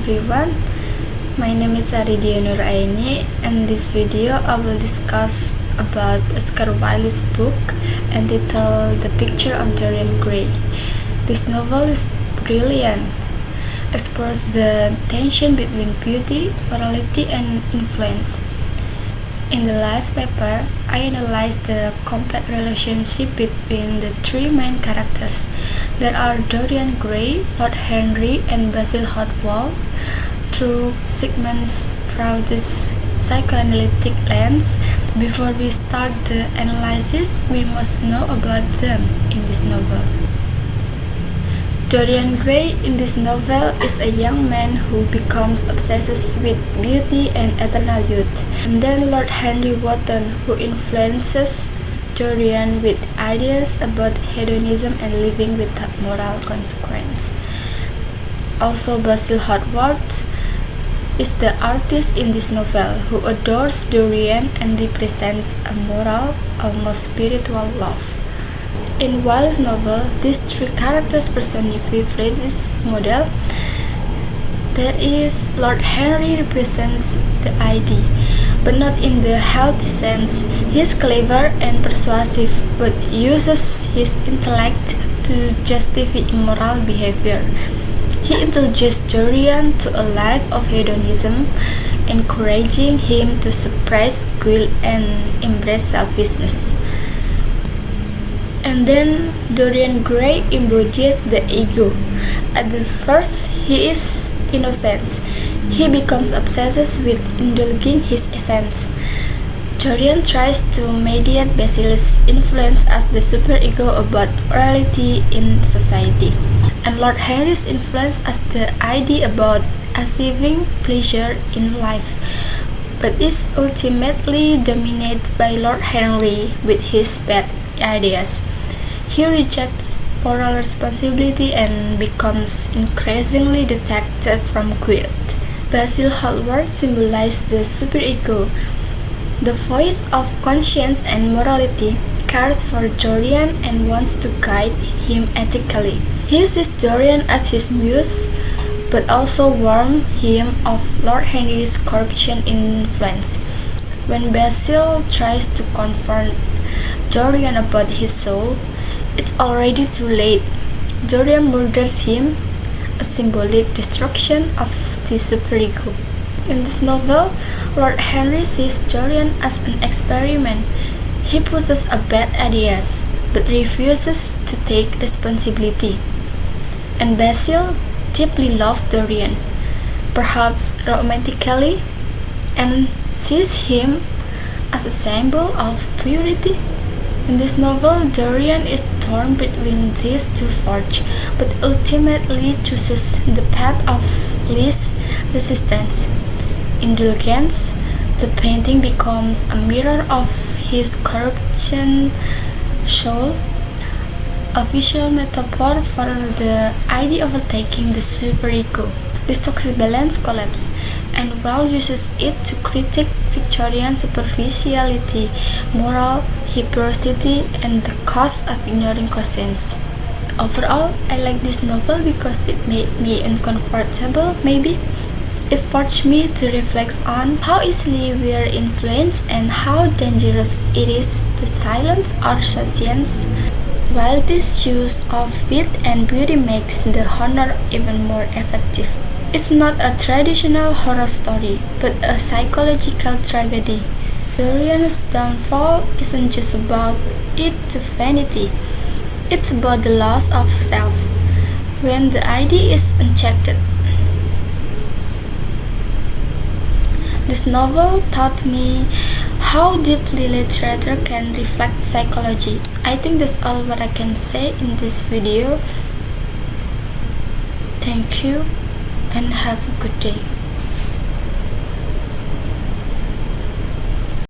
everyone, my name is Aridia Nuraini. In this video I will discuss about Oscar Wilde's book entitled The Picture of Dorian Gray. This novel is brilliant, explores the tension between beauty, morality and influence. In the last paper, I analyzed the complex relationship between the three main characters that are Dorian Gray, Lord Henry, and Basil Hallward through Sigmund Freud's psychoanalytic lens. Before we start the analysis, we must know about them in this novel. Dorian Gray in this novel is a young man who becomes obsessed with beauty and eternal youth. And then Lord Henry Wotton, who influences Dorian with ideas about hedonism and living without moral consequence. Also Basil Hallward is the artist in this novel who adores Dorian and represents a moral, almost spiritual love. In Wilde's novel, these three characters personify Freud's model. That is, Lord Henry represents the idea, but not in the healthy sense. He is clever and persuasive, but uses his intellect to justify immoral behavior. He introduced Dorian to a life of hedonism, encouraging him to suppress guilt and embrace selfishness. And then Dorian Gray embodies the ego. At the first, he is innocent. He becomes obsessed with indulging his essence. Dorian tries to mediate Basil's influence as the superego about morality in society, and Lord Henry's influence as the idea about achieving pleasure in life, but is ultimately dominated by Lord Henry with his bad ideas. He rejects moral responsibility and becomes increasingly detached from guilt. Basil Hallward symbolizes the superego, the voice of conscience and morality, cares for Dorian and wants to guide him ethically. He sees Dorian as his muse, but also warns him of Lord Henry's corruption influence. When Basil tries to confront Dorian about his soul, it's already too late. Dorian murders him, a symbolic destruction of the superego. In this novel, Lord Henry sees Dorian as an experiment. He possesses bad ideas, but refuses to take responsibility. And Basil deeply loves Dorian, perhaps romantically, and sees him as a symbol of purity. In this novel, Dorian is torn between these two forces, but ultimately chooses the path of least resistance. Indulgence, the painting becomes a mirror of his corruption soul, a visual metaphor for the idea of overtaking the superego. This toxic balance collapses, and Wilde uses it to critique Victorian superficiality, moral hypocrisy, and the cost of ignoring conscience. Overall, I like this novel because it made me uncomfortable, maybe. It forced me to reflect on how easily we are influenced and how dangerous it is to silence our conscience. While this use of wit and beauty makes the horror even more effective. It's not a traditional horror story, but a psychological tragedy. Dorian's downfall isn't just about it to vanity, it's about the loss of self, when the idea is unchecked. This novel taught me how deeply literature can reflect psychology. I think that's all what I can say in this video. Thank you and have a good day.